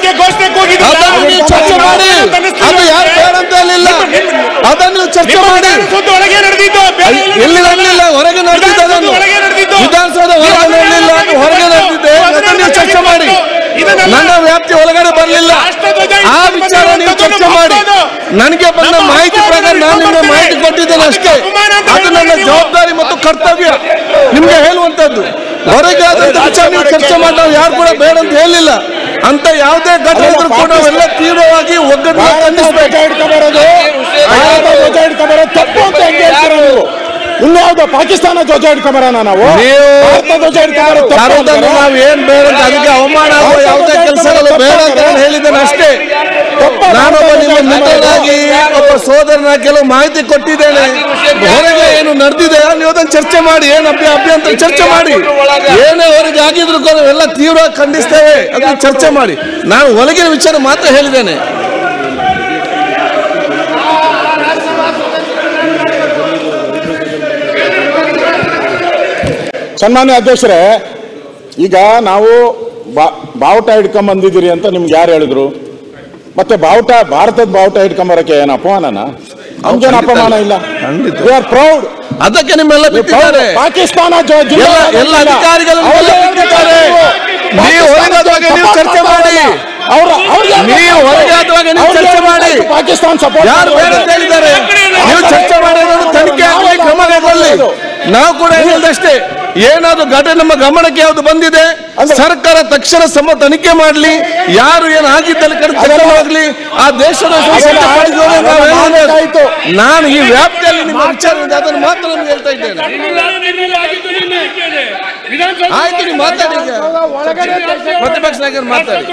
ಬಗ್ಗೆ ಘೋಷಣೆ ಕೂಗಿದ್ರಲ್ಲ, ನೀವು ಚರ್ಚೆ ಮಾಡಿ. ಅದು ಯಾರು ಬೇಡ ಅಂತ ಹೇಳಿಲ್ಲ, ಅದನ್ನು ಚರ್ಚೆ ಮಾಡಿ. ಒಳಗೆ ನಡೆದಿದ್ದು ಎಲ್ಲಿ ನಡೆದಿಲ್ಲ, ಹೊರಗೆ ನಡೆದಿದ್ದು. ಅದನ್ನು ವಿಧಾನಸೌಧ ಹೊರಗೆ ನಡೆದಿಲ್ಲ, ಹೊರಗೆ ನಡೆದಿದೆ. ಅದನ್ನು ನೀವು ಚರ್ಚೆ ಮಾಡಿ. ನನ್ನ ವ್ಯಾಪ್ತಿ ಒಳಗಡೆ ಬರಲಿಲ್ಲ. ಆ ವಿಚಾರ ನೀವು ಚರ್ಚೆ ಮಾಡಿ. ನನಗೆ ಬಂದ ಮಾಹಿತಿ ಪ್ರಕಾರ ನಾನು ನಿಮಗೆ ಮಾಹಿತಿ ಕೊಟ್ಟಿದ್ದೇನೆ ಅಷ್ಟೇ. ಅದು ನನ್ನ ಜವಾಬ್ದಾರಿ ಮತ್ತು ಕರ್ತವ್ಯ ನಿಮ್ಗೆ ಹೇಳುವಂತದ್ದು. ಹೊರಗೆ ಆದಂತ ವಿಚಾರ ನೀವು ಚರ್ಚೆ ಮಾಡಿ. ನಾವು ಯಾರು ಕೂಡ ಬೇಡ ಅಂತ ಹೇಳಿಲ್ಲ. ಅಂತ ಯಾವುದೇ ಘಟನೆ ಇದ್ರೂ ಕೂಡ ನಾವೆಲ್ಲ ತೀವ್ರವಾಗಿ ಒಗ್ಗಟ್ಟು ಖಂಡಿಸಬೇಕು. ತಪ್ಪು ಅಂತ ಹೆಂಗೆ ಹೇಳ್ತೀರಾ ನೀವು? ಇನ್ಯಾವುದೋ ಪಾಕಿಸ್ತಾನ ಧ್ವಜ ಹಿಡ್ಕೊಂಬರೋಣ ನಾವು? ನಾವು ಏನ್ ಬೇಡ ಅಂತ ಅದಕ್ಕೆ ಅವಮಾನ ಆಗುವ ಯಾವುದೇ ಕೆಲಸಗಳು ಬೇಡ ಅಂತ ಹೇಳಿದ್ದೇನೆ ಅಷ್ಟೇ. ನಾನೊಬ್ಬ ನಿಮ್ಮ ಮಿತ್ರನಾಗಿ ಒಬ್ಬ ಸೋದರನಾಗಿ ಕೆಲವು ಮಾಹಿತಿ ಕೊಟ್ಟಿದ್ದೇನೆ. ಹೊರಗೆ ಏನು ನಡೆದಿದೆ ನೀವು ಅದನ್ನು ಚರ್ಚೆ ಮಾಡಿ. ಏನು ಅಭ್ಯಂತರ ಚರ್ಚೆ ಮಾಡಿ. ಏನೇ ಹೊರಗೆ ಆಗಿದ್ರು ಕೂಡ ಎಲ್ಲ ತೀವ್ರವಾಗಿ ಖಂಡಿಸ್ತೇವೆ. ಅದನ್ನ ಚರ್ಚೆ ಮಾಡಿ. ನಾನು ಒಳಗಿನ ವಿಚಾರ ಮಾತ್ರ ಹೇಳಿದ್ದೇನೆ. ಸನ್ಮಾನ್ಯ ಅಧ್ಯಕ್ಷರೇ, ಈಗ ನಾವು ಬಾವುಟ ಹಿಡ್ಕೊಂಡ್ ಬಂದಿದ್ದೀರಿ ಅಂತ ನಿಮ್ಗೆ ಯಾರು ಹೇಳಿದ್ರು? ಮತ್ತೆ ಬಾವುಟ, ಭಾರತದ ಬಾವುಟ ಹಿಡ್ಕೊಂಬರಕ್ಕೆ ಏನು ಅಪಮಾನನ? ನಮ್ಗೇನು ಅಪಮಾನ ಇಲ್ಲ. We are proud. ಅದಕ್ಕೆ ನಿಮ್ಮೆಲ್ಲ ಬಿಟ್ಟಿದ್ದಾರೆ. ಪಾಕಿಸ್ತಾನ ಎಲ್ಲ ಅಧಿಕಾರಿಗಳು ನೀವು ಹೊರಗಾದಾಗ ನೀವು ಚರ್ಚೆ ಮಾಡಿ. ನೀವು ಹೊರಗಾದಾಗ ನೀವು ಚರ್ಚೆ ಮಾಡಿ. ಪಾಕಿಸ್ತಾನ ಸಪೋರ್ಟ್ ಯಾರು ಬೇಡ ಅಂತ ಹೇಳಿದ್ದಾರೆ? ನೀವು ಚರ್ಚೆ ಮಾಡಿ, ತನಿಖೆ ಆಗಲಿ, ಕ್ರಮ ಕೈಗೊಳ್ಳಿ. ನಾವು ಕೂಡ ಹೇಳಿದಷ್ಟೇ. ಏನಾದ್ರು ಘಟನೆ ನಮ್ಮ ಗಮನಕ್ಕೆ ಯಾವ್ದು ಬಂದಿದೆ, ಸರ್ಕಾರ ತಕ್ಷಣ ತನಿಖೆ ಮಾಡಲಿ. ಯಾರು ಏನು ಆಗಿದ್ದಲ್ಲಿ ಹೋಗ್ಲಿ. ಆ ದೇಶದ ನಾನು ಈ ವ್ಯಾಪ್ತಿಯಲ್ಲಿ ನಿಮ್ಮ ವಿಚಾರ ಅದನ್ನು ಮಾತ್ರ ನಿಮ್ಗೆ ಹೇಳ್ತಾ ಇದ್ದೇನೆ. ಆಯ್ತು, ನೀವು ಮಾತಾಡಿ. ಪ್ರತಿಪಕ್ಷ ನಾಯಕರು ಮಾತಾಡಿ.